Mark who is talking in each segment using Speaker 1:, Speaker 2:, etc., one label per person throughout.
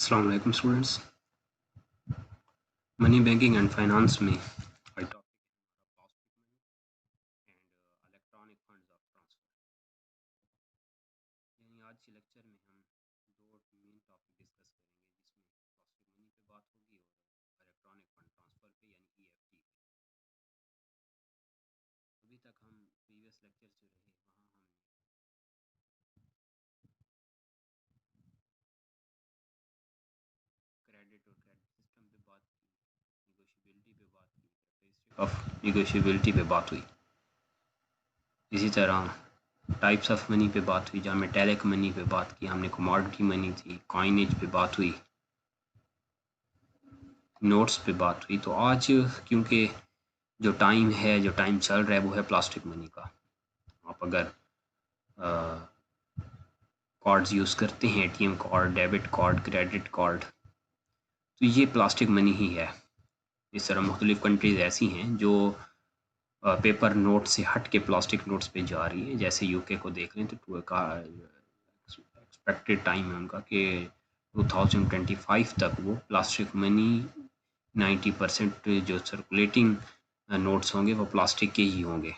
Speaker 1: अस्सलाम वालेकुम students. Money banking and finance में topic and electronic funds of transfer. यानी आज के लेक्चर में हम दो मेन टॉपिक डिस्कस करेंगे, जिसमें प्लास्टिक मनी पे बात होगी और इलेक्ट्रॉनिक फंड ट्रांसफ़र पे यानी EFT पे। अभी तक हम प्रीवियस लेक्चर जो रहे वहाँ हमने क्रेडिट और क्रेडिट सिस्टम पे बात की, निगोशिएबिलिटी पे बात की, कैरेक्टरिस्टिक ऑफ निगोशिएबिलिटी पे बात हुई। इसी तरह टाइप्स ऑफ मनी पे बात हुई, जहाँ मेटेलिक मनी पे बात की हमने, कमोडिटी मनी थी, कॉइनेज पे बात हुई, नोट्स पे बात हुई। तो आज क्योंकि जो टाइम चल रहा है वो है प्लास्टिक मनी का। आप अगर कार्ड्स यूज़ करते हैं, ATM card, debit card, credit card, तो ये प्लास्टिक मनी ही है। इस तरह मुख्तलिफ़ कंट्रीज़ ऐसी हैं जो पेपर नोट से हट के प्लास्टिक नोट्स पे जा रही है। जैसे UK को देख लें तो एक्सपेक्टेड टाइम है उनका कि 2025 तक वो प्लास्टिक मनी 90% जो सर्कुलेटिंग नोट्स होंगे वो प्लास्टिक के ही होंगे।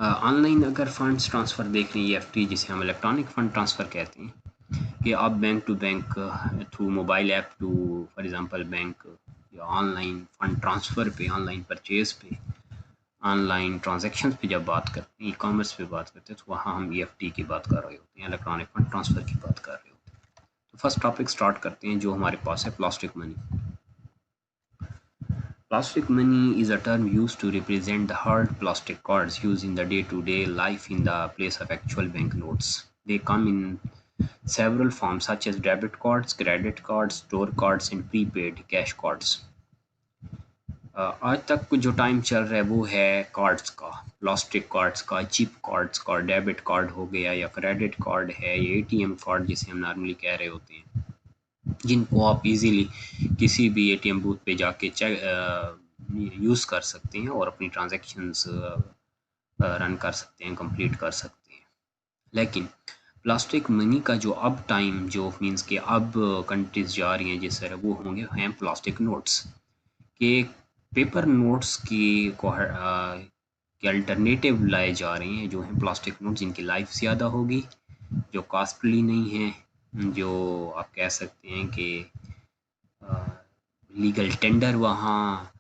Speaker 1: ऑनलाइन अगर फंड्स ट्रांसफ़र देख लें, EFT जिसे हम इलेक्ट्रॉनिक फ़ंड ट्रांसफ़र कहते हैं, कि आप bank to bank through mobile app to for example bank, या ऑनलाइन फ़ंड ट्रांसफ़र पे, ऑनलाइन परचेज़ पे, ऑनलाइन ट्रांजैक्शंस पे जब बात करते हैं, ई-कॉमर्स पे बात करते हैं, तो वहाँ हम EFT की बात कर रहे होते हैं, इलेक्ट्रॉनिक फ़ंड ट्रांसफ़र की बात कर रहे होते हैं। तो फर्स्ट टॉपिक स्टार्ट करते हैं जो हमारे पास है, plastic money. Plastic money is a term used to represent the hard plastic cards used in the day-to-day life in the place of actual banknotes. They come in several forms such as debit cards, credit cards, store cards and prepaid cash cards. आज तक जो time चल रहा है वो है cards का, plastic cards का, चिप कार्ड्स का, डेबिट कार्ड हो गया या क्रेडिट कार्ड है, या ATM कार्ड जिसे हम नॉर्मली कह रहे होते हैं, जिनको आप इजीली किसी भी ATM बूथ पे जाके यूज़ कर सकते हैं और अपनी ट्रांजैक्शंस रन कर सकते हैं, कंप्लीट कर सकते हैं। लेकिन प्लास्टिक मनी का जो अब टाइम जो मींस कि अब कंट्रीज जा रही हैं जिस तरह, वो होंगे हैं प्लास्टिक नोट्स के। पेपर नोट्स की के अल्टरनेटिव लाए जा रहे हैं जो हैं प्लास्टिक नोट्स, जिनकी लाइफ ज़्यादा होगी, जो कॉस्टली नहीं है, जो आप कह सकते हैं कि लीगल टेंडर वहाँ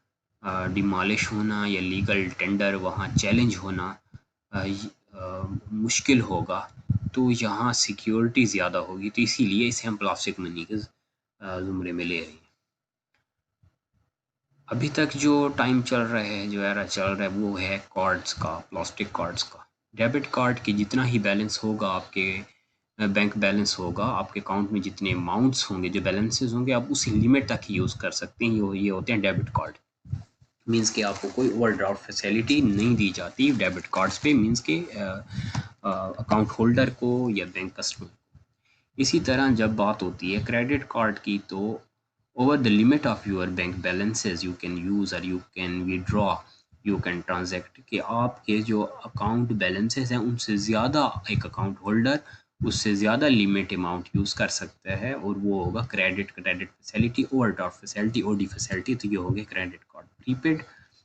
Speaker 1: डिमॉलिश होना या लीगल टेंडर वहाँ चैलेंज होना मुश्किल होगा। तो यहाँ सिक्योरिटी ज़्यादा होगी, तो इसीलिए इसे हम प्लास्टिक मनी के ज़ुमरे में ले रहे हैं। अभी तक जो टाइम चल रहा है, जो एरा चल रहा है, वो है कार्ड्स का, प्लास्टिक कार्ड्स का। डेबिट कार्ड की जितना ही बैलेंस होगा, आपके बैंक बैलेंस होगा, आपके अकाउंट में जितने अमाउंट्स होंगे, जो बैलेंसेस होंगे, आप उसी लिमिट तक ही यूज़ कर सकते हैं। ये होते हैं डेबिट कार्ड। मींस कि आपको कोई ओवरड्राफ्ट फैसिलिटी नहीं दी जाती डेबिट कार्ड्स पे, मींस के अकाउंट होल्डर को या बैंक कस्टमर को। इसी तरह जब बात होती है क्रेडिट कार्ड की, तो over the limit of your bank balances you can use or you can withdraw, you can transact, कि आपके जो अकाउंट बैलेंसेस हैं उनसे ज़्यादा एक अकाउंट होल्डर उससे ज़्यादा लिमिट अमाउंट यूज़ कर सकता है, और वो होगा credit facility, overdraft facility, OD facility. तो ये हो गया credit card. Prepaid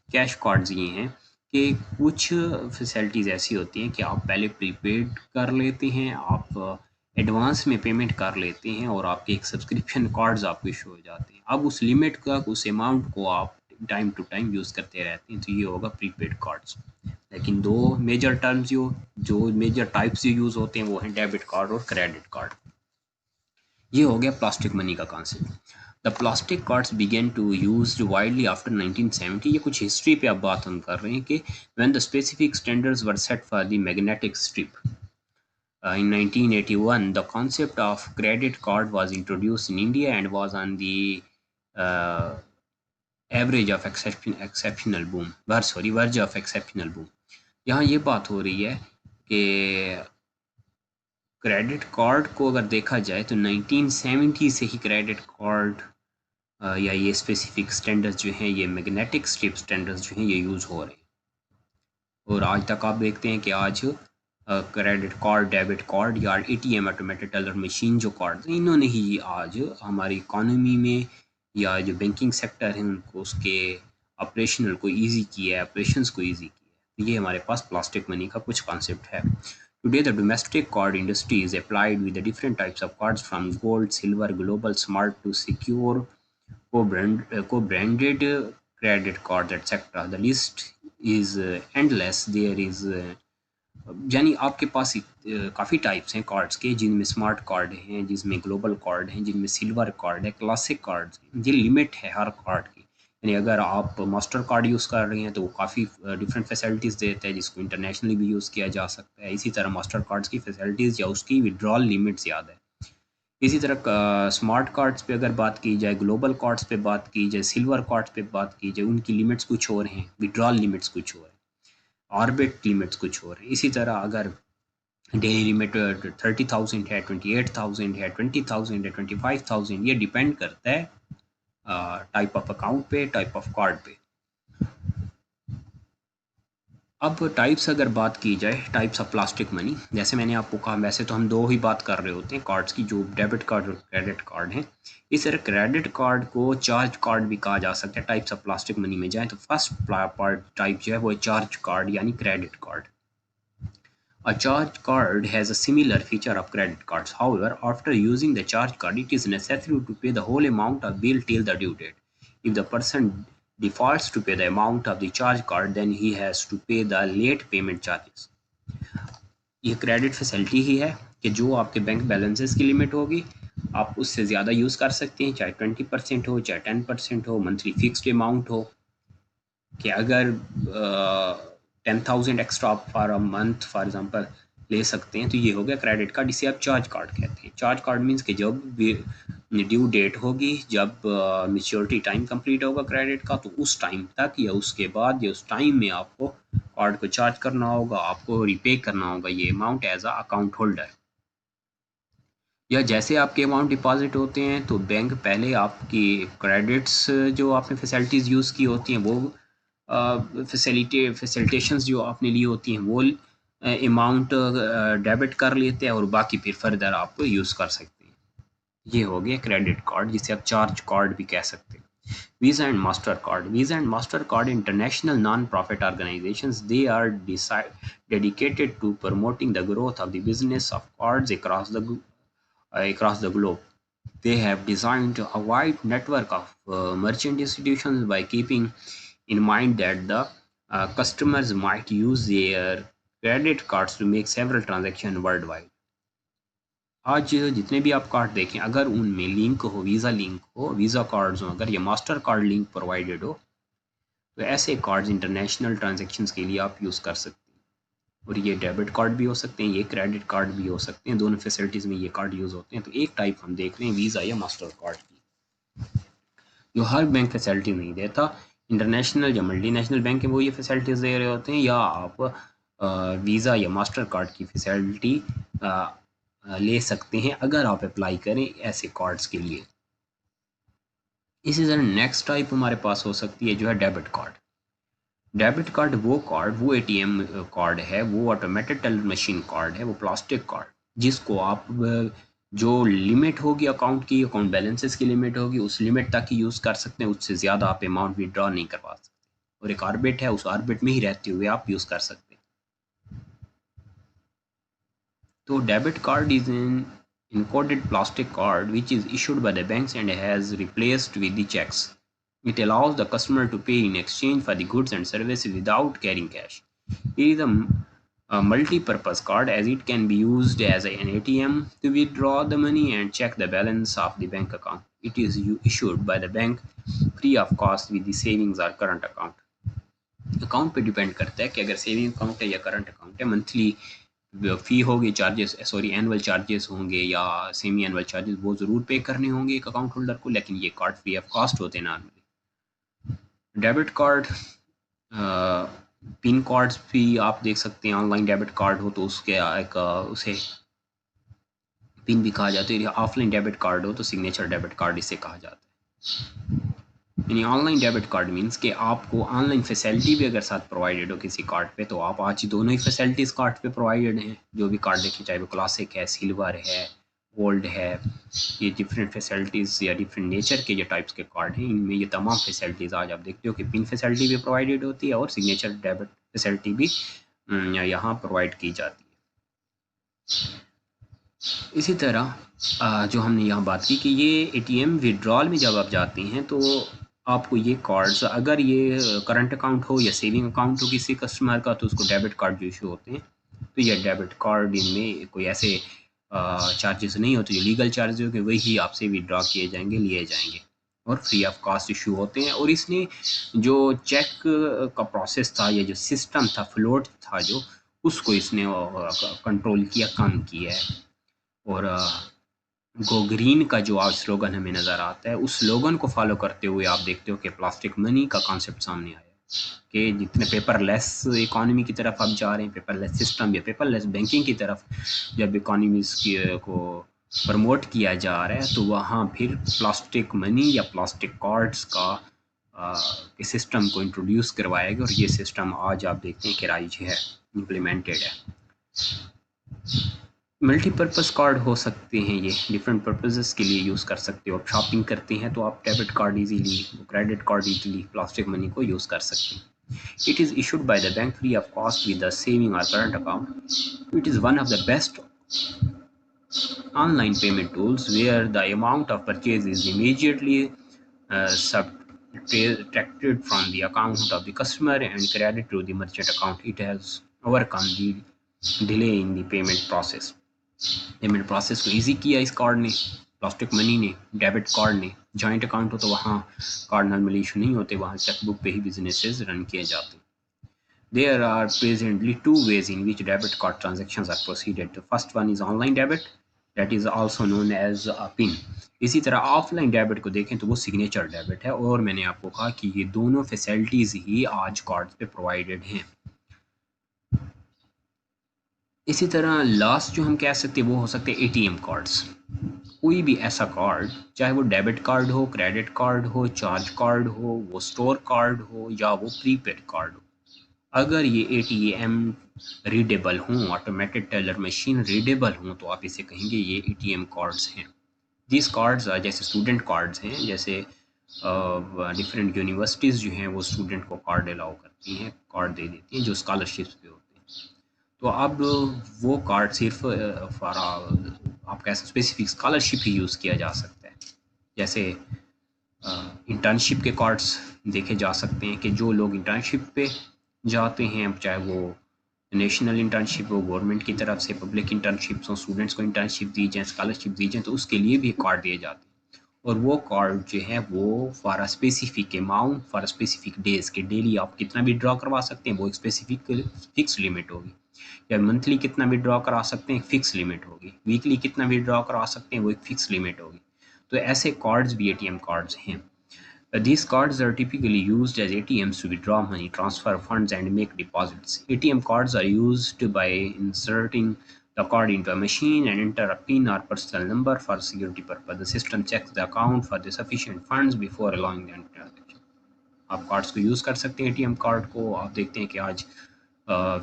Speaker 1: cash cards ये हैं कि कुछ फैसिलिटीज़ ऐसी होती हैं कि आप पहले प्रीपेड कर लेते हैं, आप एडवांस में पेमेंट कर लेते हैं और आपके एक सब्सक्रिप्शन कार्ड्स आपको इशू हो जाते हैं। अब उस लिमिट का, उस अमाउंट को आप टाइम टू टाइम यूज़ करते रहते हैं, तो ये होगा प्रीपेड कार्ड्स। लेकिन दो मेजर टर्म्स जो मेजर टाइप्स यूज़ होते हैं वो हैं डेबिट कार्ड और क्रेडिट कार्ड। ये हो गया प्लास्टिक मनी का concept. The plastic cards began to used widely after 1970। ये कुछ हिस्ट्री पे अब बात हम कर रहे हैं कि when the specific standards were set for the magnetic strip. In 1981, the concept of credit card was introduced in India and was on the uh, average of exceptional boom. Verge of exceptional boom. यहाँ ये बात हो रही है कि credit card को अगर देखा जाए तो 1970 से ही क्रेडिट कार्ड या ये स्पेसिफिक स्टैंडर्ड्स जो हैं, ये मैग्नेटिक स्ट्रिप स्टैंडर्ड्स जो हैं, ये यूज़ हो रहे हैं। और आज तक आप देखते हैं कि आज क्रेडिट कार्ड, डेबिट कार्ड या एटीएम ऑटोमेटेड टेलर मशीन जो कार्ड हैं, इन्होंने ही आज हमारी इकोनॉमी में या जो बैंकिंग सेक्टर है उनको उसके ऑपरेशनल को इजी किया है, ऑपरेशंस को इजी किया है। तो ये हमारे पास प्लास्टिक मनी का कुछ कॉन्सेप्ट है। Today the domestic card industry is applied with different types of cards from gold, silver, global, smart to secure, co-branded credit cards, etc. The list is endless. There is यानी आपके पास काफ़ी types हैं cards के, जिनमें smart card हैं, जिसमें global card हैं, जिनमें सिल्वर कार्ड है, क्लासिक कार्ड हैं। ये लिमिट है हर कार्ड की। यानी अगर आप मास्टर कार्ड यूज़ कर रहे हैं तो वो काफ़ी डिफरेंट फैसिलिटीज़ देते हैं, जिसको इंटरनेशनली भी यूज़ किया जा सकता है। इसी तरह मास्टर कार्ड्स की फैसिलिटीज़ या उसकी विड्रॉल लिमिट ज़्यादा है। इसी तरह स्मार्ट कार्ड्स पे अगर बात की जाए, ग्लोबल कार्ड्स पे बात की जाए, सिल्वर कार्ड्स पे बात की जाए, उनकी लिमिट्स कुछ और हैं, विड्रॉल लिमिट्स कुछ और हैं, ऑर्बिट लिमिट्स कुछ और हैं। इसी तरह अगर डेली लिमिट 30,000 है, 28,000 है, 20,000 है, 25,000, ये डिपेंड करता है टाइप ऑफ अकाउंट पे, टाइप ऑफ कार्ड पे। अब टाइप्स अगर बात की जाए, टाइप्स ऑफ प्लास्टिक मनी, जैसे मैंने आपको कहा, वैसे तो हम दो ही बात कर रहे होते हैं कार्ड्स की, जो डेबिट कार्ड और क्रेडिट कार्ड हैं। इस तरह क्रेडिट कार्ड को चार्ज कार्ड भी कहा जा सकता है। टाइप्स ऑफ प्लास्टिक मनी में जाएँ तो फर्स्ट पार्ट टाइप जो है वो है चार्ज कार्ड यानी credit card. A charge card has a similar feature of credit cards. However, after using the charge card, it is necessary to pay the whole amount of bill till the due date. If the person defaults to pay the amount of the charge card, then he has to pay the late payment charges. ये credit facility ही है कि जो आपके bank balances की limit होगी, आप उससे ज़्यादा यूज़ कर सकते हैं, चाहे 20% हो, चाहे 10% हो, मंथली फिक्स्ड अमाउंट हो। कि अगर 10,000 extra for a month for example ले सकते हैं, तो ये हो गया क्रेडिट कार्ड, इसे आप चार्ज कार्ड कहते हैं। चार्ज कार्ड मीन्स कि जब ड्यू डेट होगी, जब मैच्योरिटी टाइम कंप्लीट होगा क्रेडिट का, तो उस टाइम तक या उसके बाद या उस टाइम में आपको कार्ड को चार्ज करना होगा, आपको रिपे करना होगा ये amount as a account holder. या जैसे आपके अमाउंट डिपॉजिट होते हैं तो बैंक पहले आपकी क्रेडिट्स जो आपने फैसिलिटीज़ यूज़ की होती हैं वो फैसिलिटेशंस जो आपने ली होती हैं वो अमाउंट डेबिट कर लेते हैं और बाकी फिर फर्दर आप यूज़ कर सकते हैं। ये हो गया क्रेडिट कार्ड, जिसे आप चार्ज कार्ड भी कह सकते हैं। Visa and MasterCard. Visa and MasterCard international non-profit organizations. They are dedicated to promoting the growth of the business of cards across the globe. They have designed a wide network of merchant institutions by keeping in mind that the customers might use their credit cards to make several transactions worldwide. आज जितने भी आप card देखें, अगर उनमें link हो, visa link हो, visa cards हो, अगर ये मास्टर कार्ड लिंक प्रोवाइडेड हो, तो ऐसे कार्ड्स इंटरनेशनल ट्रांजैक्शंस के लिए आप यूज़ कर सकते हैं। और ये डेबिट कार्ड भी हो सकते हैं, ये क्रेडिट कार्ड भी हो सकते हैं, दोनों फैसिलिटीज़ में ये कार्ड यूज़ होते हैं। तो एक टाइप हम देख रहे हैं वीज़ा या मास्टर कार्ड की, जो हर बैंक फैसिलिटी नहीं देता। इंटरनेशनल या मल्टीनेशनल बैंक है वो ये फैसिलिटीज़ दे रहे होते हैं, या आप वीज़ा या मास्टर कार्ड की फैसिलिटी ले सकते हैं अगर आप अप्लाई करें ऐसे कार्ड्स के लिए। इसी तरह नेक्स्ट टाइप हमारे पास हो सकती है जो है डेबिट कार्ड। डेबिट कार्ड वो एटीएम कार्ड है, वो ऑटोमेटेड टेलर मशीन कार्ड है, वो प्लास्टिक कार्ड जिसको आप जो लिमिट होगी अकाउंट की, अकाउंट बैलेंसेस की लिमिट होगी, उस लिमिट तक ही यूज़ कर सकते हैं, उससे ज़्यादा आप अमाउंट विड्रॉ नहीं करवा सकते। और एक ऑर्बिट है, उस ऑर्बिट में ही रहते हुए आप यूज़ कर सकते हैं। तो debit card is an encoded plastic card which is issued by the banks and has replaced with the checks. It allows the customer to pay in exchange for the goods and services without carrying cash. It is a multi-purpose card as it can be used as an ATM to withdraw the money and check the balance of the bank account. It is issued by the bank free of cost with the savings or current account. Account पे depend करता है कि अगर saving account है या current account है, monthly फ़ी होगी, charges annual charges होंगे या सेमी एनुअल चार्जेस वो ज़रूर पे करने होंगे एक अकाउंट होल्डर को, लेकिन ये कार्ड फ्री ऑफ कॉस्ट होते हैं normally. Debit card pin cards भी आप देख सकते हैं, ऑनलाइन डेबिट कार्ड हो तो उसके एक उसे पिन भी कहा जाता है, या ऑफलाइन डेबिट कार्ड हो तो सिग्नेचर डेबिट कार्ड इसे कहा जाता है। यानी ऑनलाइन डेबिट कार्ड मीन्स कि आपको ऑनलाइन फैसिलिटी भी अगर साथ प्रोवाइडेड हो किसी कार्ड पे, तो आप आज दोनों ही फैसिलिटीज़ कार्ड पे प्रोवाइडेड हैं। जो भी कार्ड देखें, चाहे वो क्लासिक है, सिल्वर है, गोल्ड है, ये डिफरेंट फैसिलिटीज़ या डिफरेंट नेचर के जो टाइप्स के कार्ड हैं, इनमें ये तमाम फैसिलिटीज़ आज आप देखते हो कि पिन फैसिलिटी भी प्रोवाइडेड होती है और सिग्नेचर डेबिट फैसिलिटी भी यहाँ प्रोवाइड की जाती है। इसी तरह जो हमने यहाँ बात की कि ये एटीएम विड्रॉल में जब आप जाते हैं तो आपको ये कार्ड्स, अगर ये करंट अकाउंट हो या सेविंग अकाउंट हो किसी कस्टमर का, तो उसको डेबिट कार्ड जो इशू होते हैं, तो ये डेबिट कार्ड इनमें कोई ऐसे चार्जेस नहीं होते। जो लीगल चार्जेस होंगे वही आपसे विड्रॉ किए जाएंगे, लिए जाएंगे और फ्री ऑफ कॉस्ट इशू होते हैं। और इसने जो चेक का प्रोसेस था या जो सिस्टम था, फ्लोट था जो, उसको इसने कंट्रोल किया, कम किया है। और गो ग्रीन का जो आज स्लोगन हमें नज़र आता है, उस स्लोगन को फॉलो करते हुए आप देखते हो कि प्लास्टिक मनी का कॉन्सेप्ट सामने आया है कि जितने पेपरलेस इकोनॉमी की तरफ आप जा रहे हैं, पेपरलेस सिस्टम या पेपरलेस बैंकिंग की तरफ जब इकोनॉमीज को प्रमोट किया जा रहा है, तो वहाँ फिर प्लास्टिक मनी या प्लास्टिक कार्ड्स का के सिस्टम को इंट्रोड्यूस करवाया गया। और ये सिस्टम आज आप देखते हैं कि राइज है, इम्प्लीमेंटेड है। मल्टीपर्पज़ कार्ड हो सकते हैं, ये डिफरेंट पर्पसेस के लिए यूज़ कर सकते हो। आप शॉपिंग करते हैं तो आप debit card easily, credit card easily plastic money को यूज़ कर सकते हैं। It is issued by the bank free of cost with the saving और current account. It is one of the best online payment tools where the amount of purchase is immediately subtracted from the account of the customer and credited to the merchant account. It has overcome the delay in the payment process. Payment process को easy किया इस card ने, plastic money ने, debit card ने। Joint account हो तो वहाँ card normally issue नहीं होते, वहाँ चेकबुक पे ही बिजनेसेस रन किए जाते हैं। There are presently two ways in which debit card transactions are proceeded. The first one is online debit, that is also known as a PIN. इसी तरह offline debit को देखें तो वो सिग्नेचर डेबिट है। और मैंने आपको कहा कि ये दोनों फैसिलिटीज़ ही आज कार्ड पे प्रोवाइडेड हैं। इसी तरह लास्ट जो हम कह सकते हैं वो हो सकते हैं एटीएम कार्ड्स। कोई भी ऐसा कार्ड, चाहे वो डेबिट कार्ड हो, क्रेडिट कार्ड हो, चार्ज कार्ड हो, वो स्टोर कार्ड हो या वो प्रीपेड कार्ड हो, अगर ये एटीएम रीडेबल हों, ऑटोमेटेड टेलर मशीन रीडेबल हों, तो आप इसे कहेंगे ये एटीएम कार्ड्स हैं। दिस कार्ड्स जैसे स्टूडेंट कार्ड्स हैं, जैसे डिफरेंट यूनिवर्सिटीज़ जो हैं वो स्टूडेंट को कार्ड अलाउ करती हैं, कार्ड दे देती हैं जो स्कॉलरशिप्स पे होते हैं। तो अब वो कार्ड सिर्फ फॉर आप कह सकते स्पेसिफिक स्कॉलरशिप ही यूज़ किया जा सकता है। जैसे इंटर्नशिप के कार्ड्स देखे जा सकते हैं कि जो लोग इंटर्नशिप पे जाते हैं, चाहे वो नेशनल इंटर्नशिप हो, गवर्नमेंट की तरफ से पब्लिक इंटर्नशिप्स हो, स्टूडेंट्स को इंटर्नशिप दी जाए, स्कॉलरशिप दी जाए, तो उसके लिए भी कार्ड दिए जाते हैं। और वो कार्ड जो है वो for a specific amount, for specific days के डेली आप कितना भी ड्रॉ करवा सकते हैं, वो एक स्पेसिफिक फिक्स लिमिट होगी। या मंथली कितना भी ड्रॉ करा सकते हैं, फिक्स लिमिट होगी। वीकली कितना भी ड्रॉ करा सकते हैं, वो एक फिक्स लिमिट होगी। तो ऐसे कार्ड्स भी एटीएम कार्ड्स हैं। These cards are typically used as ATMs to withdraw money, transfer funds, and make deposits. ATM cards are used by inserting the card into a machine and enter a PIN or personal number for security purpose. The system checks the account for the sufficient funds before allowing the transaction. आप cards को use कर सकते हैं। ATM card को आप देखते हैं कि आज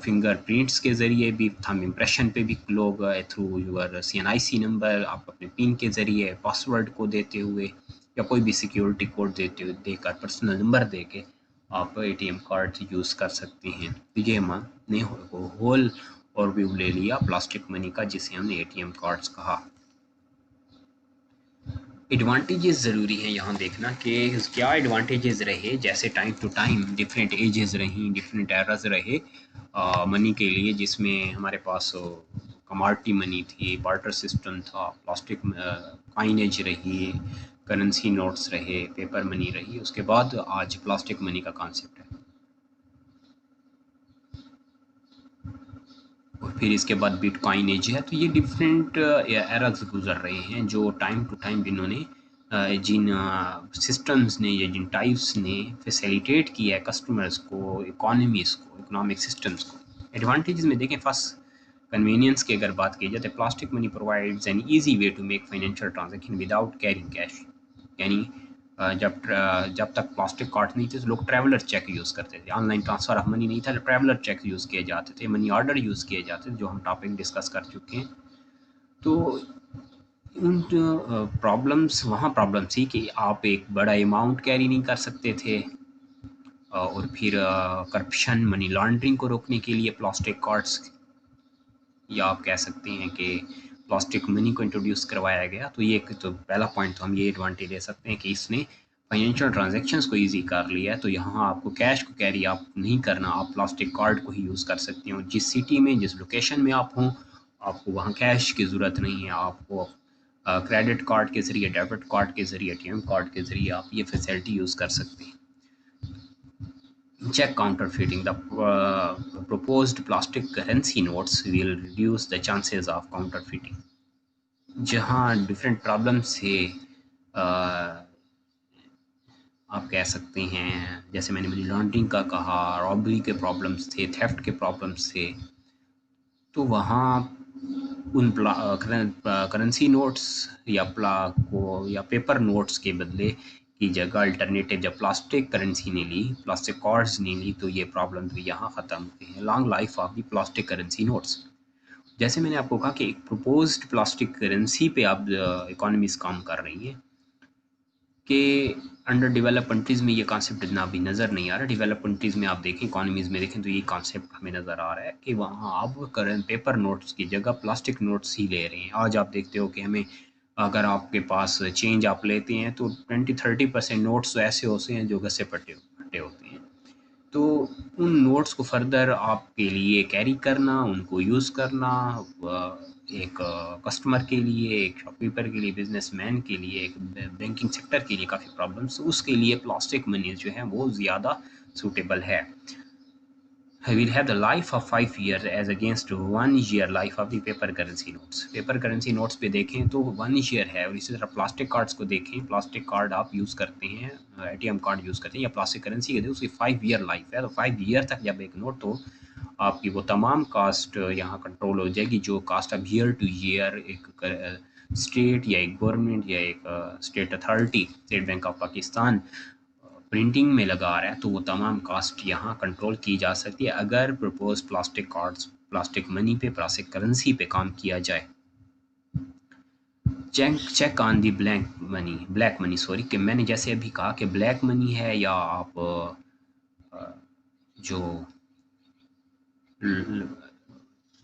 Speaker 1: फिंगरप्रिंट्स के ज़रिए भी, थंब इम्प्रेशन पे भी लोग थ्रू यूर CNIC नंबर, आप अपने पिन के ज़रिए पासवर्ड को देते हुए या कोई भी सिक्योरिटी कोड देते हुए, देकर पर्सनल नंबर दे के आप एटीएम कार्ड यूज़ कर सकते हैं। तो ये हमने होल और व्यू ले लिया प्लास्टिक मनी का, जिसे हमने एटीएम कार्ड्स कहा। एडवांटेजेस ज़रूरी हैं यहाँ देखना कि क्या एडवांटेजेस रहे। जैसे time to time different ages रहीं, डिफरेंट एराज रहे मनी के लिए, जिसमें हमारे पास कमोडिटी मनी थी, बार्टर सिस्टम था, प्लास्टिक कॉइनेज रही, करेंसी नोट्स रहे, पेपर मनी रही। उसके बाद आज प्लास्टिक मनी का कॉन्सेप्ट है। और फिर इसके बाद बिटकॉइन एज है। तो ये डिफरेंट एराज गुजर रहे हैं, जो टाइम टू टाइम जिन्होंने जिन सिस्टम्स ने या जिन टाइप्स ने फैसिलिटेट किया है कस्टमर्स को, इकोनॉमीज़ को, इकोनॉमिक सिस्टम्स को। एडवांटेजेस में देखें, फर्स्ट कन्वीनियंस की अगर बात की जाए तो plastic money provides an easy way to make financial transaction without carrying cash. यानी जब तक प्लास्टिक कार्ड नहीं थे तो लोग ट्रैवलर चेक यूज़ करते थे। ऑनलाइन ट्रांसफ़र ऑफ मनी नहीं था, ट्रैवलर चेक यूज़ किए जाते थे, मनी ऑर्डर यूज़ किए जाते थे, जो हम टॉपिक डिस्कस कर चुके हैं। तो उन प्रॉब्लम्स वहाँ प्रॉब्लम थी कि आप एक बड़ा अमाउंट कैरी नहीं कर सकते थे, और फिर करप्शन, मनी लॉन्ड्रिंग को रोकने के लिए प्लास्टिक कार्ड्स, या आप कह सकते हैं कि प्लास्टिक मनी को इंट्रोड्यूस करवाया गया। तो ये एक तो पहला पॉइंट तो हम ये एडवांटेज ले सकते हैं कि इसने फाइनेंशियल ट्रांजैक्शंस को इजी कर लिया है। तो यहाँ आपको कैश को कैरी आप नहीं करना, आप प्लास्टिक कार्ड को ही यूज़ कर सकते हो। जिस सिटी में, जिस लोकेशन में आप हों, आपको वहाँ कैश की ज़रूरत नहीं है। आपको क्रेडिट कार्ड के ज़रिए, डेबिट कार्ड के ज़रिए, ATM कार्ड के ज़रिए आप ये फैसिलिटी यूज़ कर सकते हैं। Check counterfeiting. The proposed plastic currency notes will reduce the chances of counterfeiting. जहाँ डिफरेंट प्रॉब्लम से आप कह सकते हैं, जैसे मैंने मनी लॉन्ड्रिंग का कहा, रॉबरी के प्रॉब्लम्स थे, थेफ्ट के प्रॉब्लम्स थे, तो वहाँ उन करेंसी नोट्स या पेपर नोट्स के बदले की जगह अल्टरनेटिव जब प्लास्टिक करेंसी ने ली, प्लास्टिक कार्ड्स ने ली, तो ये प्रॉब्लम भी यहाँ ख़त्म हुई है। Long life of the plastic currency notes. जैसे मैंने आपको कहा कि एक प्रपोज्ड प्लास्टिक करेंसी पे आप इकोनॉमीज काम कर रही हैं कि अंडर डेवलप कंट्रीज़ में ये कॉन्सेप्ट इतना अभी नज़र नहीं आ रहा। डेवलप कंट्रीज़ में आप देखें, इकोनॉमीज़ में देखें, तो ये कॉन्सेप्ट हमें नज़र आ रहा है कि वहाँ आप करंट पेपर नोट्स की जगह प्लास्टिक नोट्स ही ले रहे हैं। आज आप देखते हो कि हमें, अगर आपके पास चेंज आप लेते हैं तो 20-30% नोट्स तो ऐसे होते हैं जो घसे फटे होते हैं। तो उन नोट्स को फर्दर आपके लिए कैरी करना, उनको यूज़ करना, एक कस्टमर के लिए, एक शॉपकीपर के लिए, बिजनेसमैन के लिए, एक बैंकिंग सेक्टर के लिए काफ़ी प्रॉब्लम्स, उसके लिए प्लास्टिक मनी जो है वो ज़्यादा सूटेबल है। will have the life of 5 years as against 1 year life of the paper currency notes. Paper currency notes पे देखें तो 1 ईयर है, और इसी तरह प्लास्टिक कार्ड्स को देखें, प्लास्टिक कार्ड आप यूज़ करते हैं, ATM कार्ड यूज़ करते हैं या प्लास्टिक करेंसी के, उसकी 5 ईयर लाइफ है। तो 5 ईयर तक जब एक नोट, तो आपकी वो तमाम कास्ट यहाँ कंट्रोल हो जाएगी, जो कास्ट अब ईयर टू ईयर एक स्टेट या एक गवर्नमेंट या एक state authority, state bank of Pakistan printing में लगा रहा है, तो वो तमाम कास्ट यहाँ कंट्रोल की जा सकती है अगर propose plastic cards, plastic money पे, प्लास्टिक करेंसी पे काम किया जाए। Check on the black money sorry, कि मैंने जैसे अभी कहा कि ब्लैक मनी है या आप जो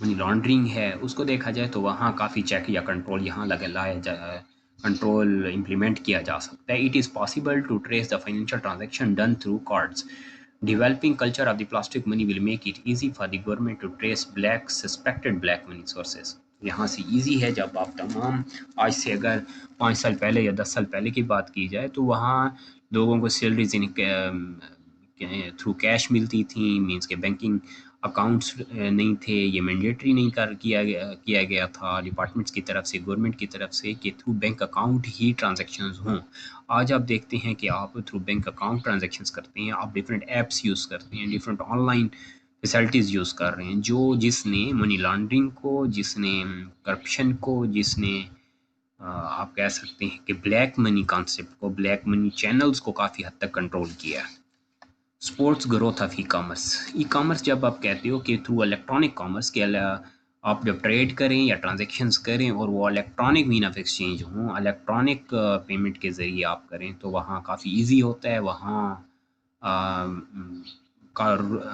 Speaker 1: मनी लॉन्ड्रिंग है उसको देखा जाए, तो वहाँ काफ़ी चेक या कंट्रोल यहाँ लाया जाए, कंट्रोल इम्प्लीमेंट किया जा सकता है। It is possible to trace the financial transaction done through cards. Developing culture of the plastic money will make it easy for the government to trace suspected black money sources. यहाँ से easy है, जब आप तमाम, आज से अगर 5 साल पहले या 10 साल पहले की बात की जाए, तो वहाँ लोगों को सैलरीज थ्रू कैश मिलती थी, मीन्स के बैंकिंग अकाउंट्स नहीं थे, ये मैंडेटरी नहीं किया गया था डिपार्टमेंट्स की तरफ से, गवर्नमेंट की तरफ से, कि थ्रू बैंक अकाउंट ही ट्रांजैक्शंस हों। आज आप देखते हैं कि आप थ्रू बैंक अकाउंट ट्रांजैक्शंस करते हैं, आप डिफरेंट ऐप्स यूज़ करते हैं, डिफरेंट ऑनलाइन फैसिलिटीज़ यूज़ कर रहे हैं, जिसने मनी लॉन्ड्रिंग को, जिसने करप्शन को, जिसने आप कह सकते हैं कि ब्लैक मनी कॉन्सेप्ट को, ब्लैक मनी चैनल्स को काफ़ी हद तक कंट्रोल किया है। Sports growth of e commerce जब आप कहते हो कि थ्रू इलेक्ट्रॉनिक कॉमर्स के आप जब ट्रेड करें या ट्रांजैक्शंस करें और वो इलेक्ट्रॉनिक मीन ऑफ एक्सचेंज हों, इलेक्ट्रॉनिक पेमेंट के ज़रिए आप करें, तो वहाँ काफ़ी इजी होता है। वहाँ का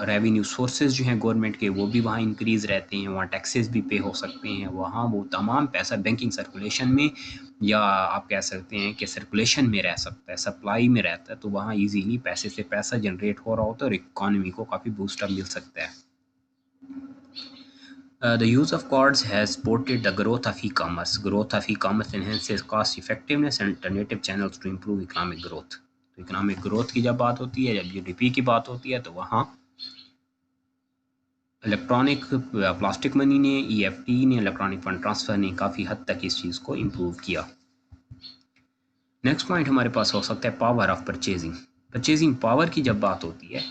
Speaker 1: रेवेन्यू सोर्सेज जो हैं गवर्नमेंट के, वो भी वहाँ इंक्रीज़ रहते हैं, वहाँ टैक्सेस भी पे हो सकते हैं, वहाँ वो तमाम पैसा बैंकिंग सर्कुलेशन में, या आप कह सकते हैं कि सर्कुलेशन में रह सकता है, सप्लाई में रहता है, तो वहाँ इजीली पैसे से पैसा जनरेट हो रहा होता है और इकॉनमी को काफ़ी बूस्टअप मिल सकता है। The use of cards has supported the growth of e-commerce. Growth of e-commerce enhances cost effectiveness and alternative channels to improve economic growth. तो इकोनॉमिक ग्रोथ की जब बात होती है, जब GDP की बात होती है, तो वहाँ इलेक्ट्रॉनिक प्लास्टिक मनी ने, EFT ने, इलेक्ट्रॉनिक फंड ट्रांसफ़र ने काफ़ी हद तक इस चीज़ को इम्प्रूव किया। नेक्स्ट पॉइंट हमारे पास हो सकता है पावर ऑफ परचेजिंग पावर की जब बात होती है,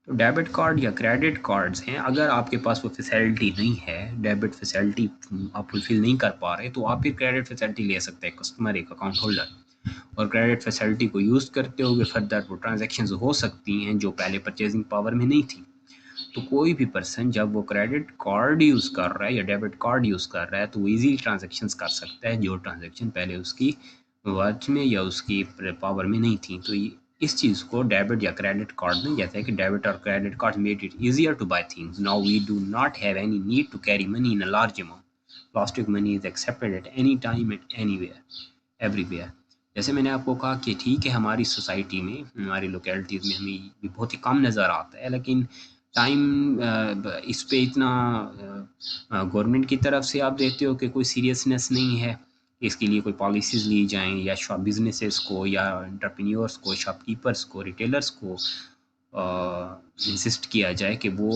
Speaker 1: तो डेबिट कार्ड या क्रेडिट कार्ड्स हैं, अगर आपके पास वो फैसिलिटी नहीं है, डेबिट फैसिलिटी आप फुलफिल नहीं कर पा रहे, तो आप फिर क्रेडिट फैसिलिटी ले सकते हैं, कस्टमर, एक अकाउंट होल्डर। और क्रेडिट फैसिलिटी को यूज़ करते हुए फर्दर वो ट्रांजेक्शन्स हो सकती हैं जो पहले परचेजिंग पावर में नहीं थी। तो कोई भी पर्सन जब वो क्रेडिट कार्ड यूज़ कर रहा है या डेबिट कार्ड यूज़ कर रहा है तो वो ईज़िली ट्रांजेक्शन्स कर सकता है जो ट्रांजेक्शन पहले उसकी वर्थ में या उसकी पावर में नहीं थी। तो इस चीज़ को डेबिट या क्रेडिट कार्ड ने, जैसे कि डेबिट और credit card made it easier to buy things, now we do not have any need to carry money in a large amount, plastic money is accepted at any time at anywhere everywhere. जैसे मैंने आपको कहा कि ठीक है हमारी society में, हमारी लोकेलिटीज़ में हमें भी बहुत ही कम नज़र आता है, लेकिन टाइम इस पे इतना गवर्नमेंट की तरफ से आप देखते हो कि कोई सीरियसनेस नहीं है। इसके लिए कोई पॉलिसीज़ ली जाएँ या शॉप बिज़नेसेस को या एंटरप्रेन्योर्स को, शॉपकीपर्स को, रिटेलर्स को इंसिस्ट किया जाए कि वो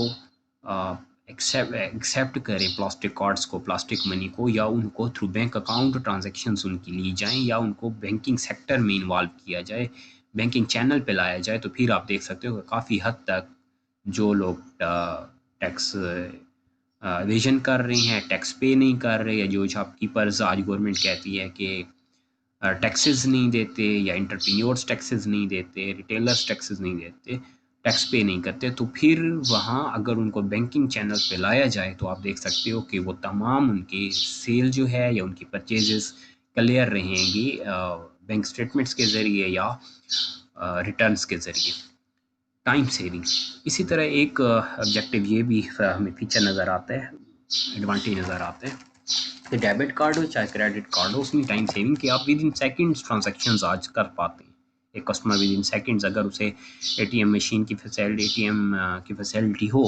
Speaker 1: एक्सेप्ट करें प्लास्टिक कार्ड्स को, प्लास्टिक मनी को, या उनको थ्रू बैंक अकाउंट ट्रांजैक्शंस उनकी ली जाएँ या उनको बैंकिंग सेक्टर में इन्वॉल्व किया जाए, बैंकिंग चैनल पे लाया जाए। तो फिर आप देख सकते हो कि काफ़ी हद तक जो लोग टैक्स एवेजन कर रहे हैं, टैक्स पे नहीं कर रहे, या जो शॉपकीपर्स आज गवर्नमेंट कहती है कि टैक्सेस नहीं देते या एंटरप्रेन्योर्स टैक्सेस नहीं देते, रिटेलर्स टैक्सेस नहीं देते, टैक्स पे नहीं करते, तो फिर वहाँ अगर उनको बैंकिंग चैनल पे लाया जाए तो आप देख सकते हो कि वो तमाम उनकी सेल जो है या उनकी परचेजेस क्लियर रहेंगी बैंक स्टेटमेंट्स के ज़रिए या रिटर्न्स के ज़रिए। टाइम सेविंग, इसी तरह एक ऑब्जेक्टिव ये भी हमें फीचर नज़र आता है, एडवांटेज नज़र आता है कि डेबिट कार्ड हो चाहे क्रेडिट कार्ड हो, उसमें टाइम सेविंग कि आप विद इन सेकेंड्स ट्रांजेक्शन्स आज कर पाते हैं। एक कस्टमर विद इन सेकेंड्स अगर उसे एटीएम मशीन की फैसिलिटी, एटीएम की फैसिलिटी हो,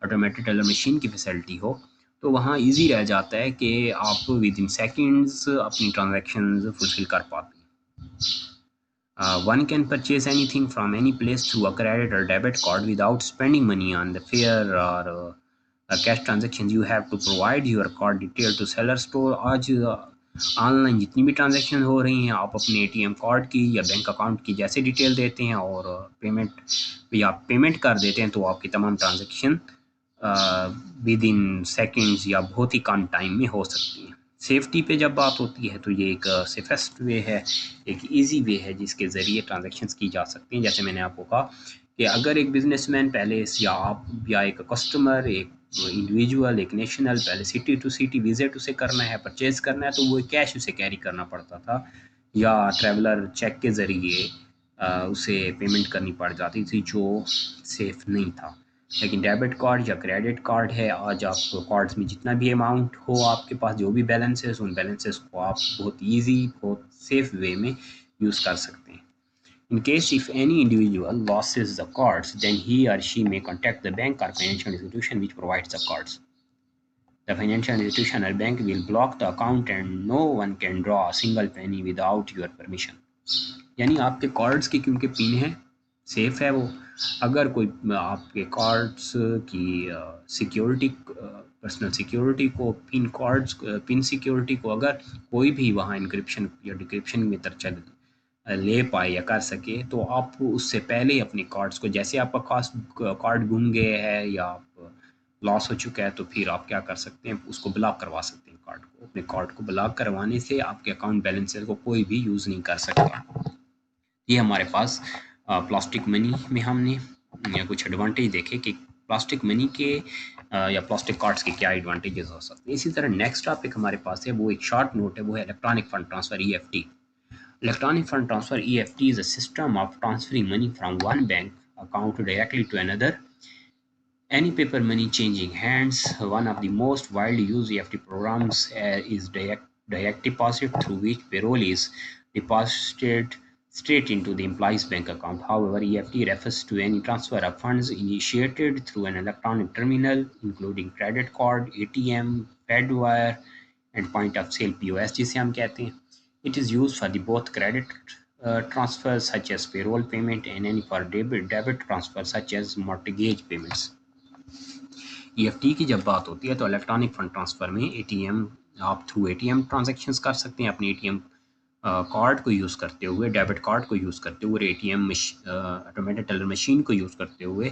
Speaker 1: ऑटोमेटेड टेलर मशीन की फैसिलिटी हो, तो वहाँ इजी रह जाता है कि आप विद इन सेकेंड्स अपनी ट्रांजेक्शन्स फुलफिल कर पाते हैं। One can purchase anything from any place through a credit or debit card without spending money on the fare or cash transactions. You have to provide your card detail to seller store. आज online जितनी भी transaction हो रही हैं, आप अपने ATM card की या बैंक अकाउंट की जैसे डिटेल देते हैं और पेमेंट या पेमेंट कर देते हैं, तो आपकी तमाम ट्रांजेक्शन विद इन सेकेंड्स या बहुत ही कम टाइम में हो सकती हैं। सेफ्टी पे जब बात होती है तो ये एक सेफेस्ट वे है, एक इजी वे है जिसके ज़रिए ट्रांजैक्शंस की जा सकती हैं। जैसे मैंने आपको कहा कि अगर एक बिजनेसमैन पहले या आप या एक कस्टमर, एक इंडिविजुअल, एक नेशनल पहले सिटी टू सिटी विजिट उसे करना है, परचेज करना है, तो वो कैश उसे कैरी करना पड़ता था या ट्रैवलर चेक के ज़रिए उसे पेमेंट करनी पड़ जाती थी, जो सेफ़ नहीं था। लेकिन डेबिट कार्ड या क्रेडिट कार्ड है, आज आप कार्ड्स में जितना भी अमाउंट हो आपके पास, जो भी बैलेंसेस, उन बैलेंसेस को आप बहुत ईजी, बहुत सेफ वे में यूज़ कर सकते हैं। In case if any individual loses the cards, then he or she may contact the bank or financial institution which provides the cards. The financial institution or bank will block the account and no one can draw a single penny without your permission. यानी आपके cards की क्योंकि pin है, safe है वो, अगर कोई आपके कार्ड्स की सिक्योरिटी, पर्सनल सिक्योरिटी को, पिन कार्ड्स, पिन सिक्योरिटी को अगर कोई भी वहाँ इंक्रिप्शन या डिक्रिप्शन में तरचल ले पाए या कर सके, तो आप उससे पहले ही अपने कार्ड्स को, जैसे आपका खास कार्ड गुम गया है या लॉस हो चुका है, तो फिर आप क्या कर सकते हैं, उसको ब्लॉक करवा सकते हैं कार्ड को। अपने कार्ड को ब्लॉक करवाने से आपके अकाउंट बैलेंसेस को कोई भी यूज़ नहीं कर सकता। ये हमारे पास प्लास्टिक मनी में हमने कुछ एडवांटेज देखे कि प्लास्टिक मनी के या प्लास्टिक कार्ड्स के क्या एडवांटेजेस हो सकते हैं। इसी तरह नेक्स्ट टॉपिक हमारे पास है, वो एक शॉर्ट नोट है, वो है electronic fund transfer, EFT। Electronic fund transfer, EFT, is a system of transferring money from one bank account directly to another. Any paper money changing hands. One of the most widely used EFT programs is direct deposit, through which payroll is deposited straight into the employee's bank account. However, EFT refers to any transfer of funds initiated through an electronic terminal, including credit card, ATM, Fedwire, and point of sale POS, जिसे हम कहते हैं. It is used for the both credit transfers such as payroll payment and any for debit transfers such as mortgage payments. EFT की जब बात होती है तो इलेक्ट्रॉनिक फंड ट्रांसफ़र में ATM, आप थ्रू ATM ट्रांजैक्शंस कर सकते हैं अपने ATM कार्ड को यूज़ करते हुए, डेबिट कार्ड को यूज़ करते हुए, ATM ऑटोमेटेड टेलर मशीन को यूज़ करते हुए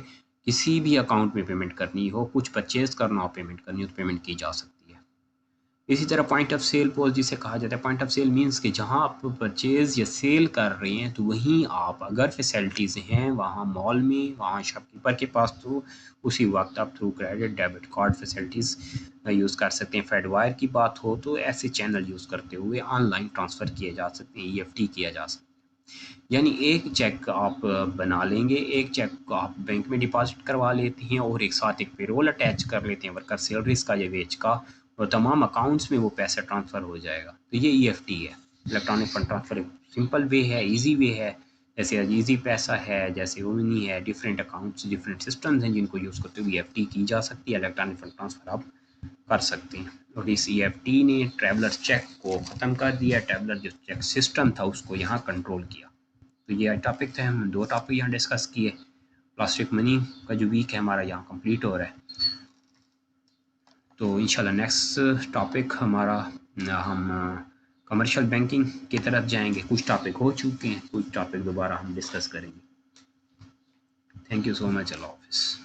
Speaker 1: किसी भी अकाउंट में पेमेंट करनी हो, कुछ परचेज करना हो, पेमेंट करनी हो, तो पेमेंट की जा सकती है। इसी तरह पॉइंट ऑफ सेल पोस्ट जिसे कहा जाता है, पॉइंट ऑफ सेल मींस कि जहां आप परचेज या सेल कर रहे हैं तो वहीं आप अगर फैसिलिटीज़ हैं वहां मॉल में, वहां शॉपकीपर के पास, तो उसी वक्त आप through credit debit card facilities use कर सकते हैं। फेडवायर की बात हो तो ऐसे चैनल यूज़ करते हुए ऑनलाइन ट्रांसफ़र किए जा सकते हैं, EFT किया जा सकता है। यानी एक चेक आप बना लेंगे, एक चेक को आप बैंक में डिपॉजिट करवा लेते हैं और एक साथ एक पेरोल अटैच कर लेते हैं वर्कर सैलरीज का या वेज का, और तमाम अकाउंट्स में वो पैसा ट्रांसफ़र हो जाएगा। तो ये EFT है, electronic fund transfer. Simple way है, ईजी वे है। जैसे ईजी पैसा है, जैसे ओमनी है, डिफरेंट अकाउंट्स, डिफरेंट सिस्टम्स हैं जिनको यूज़ करते हुए EFT की जा सकती है, इलेक्ट्रॉनिक फंड ट्रांसफ़र आप कर सकते हैं। और इस EFT ने ट्रैवलर चेक को ख़त्म कर दिया, ट्रैवलर जो चेक सिस्टम था उसको यहाँ कंट्रोल किया। तो ये टॉपिक थे, हम 2 टॉपिक यहाँ डिस्कस किए। प्लास्टिक मनी का जो वीक है हमारा यहाँ कंप्लीट हो रहा है। तो इंशाल्लाह नेक्स्ट टॉपिक हमारा हम कमर्शियल बैंकिंग की तरफ जाएंगे। कुछ टॉपिक हो चुके हैं, कुछ टॉपिक दोबारा हम डिस्कस करेंगे। Thank you so much. अल्लाह हाफिज़।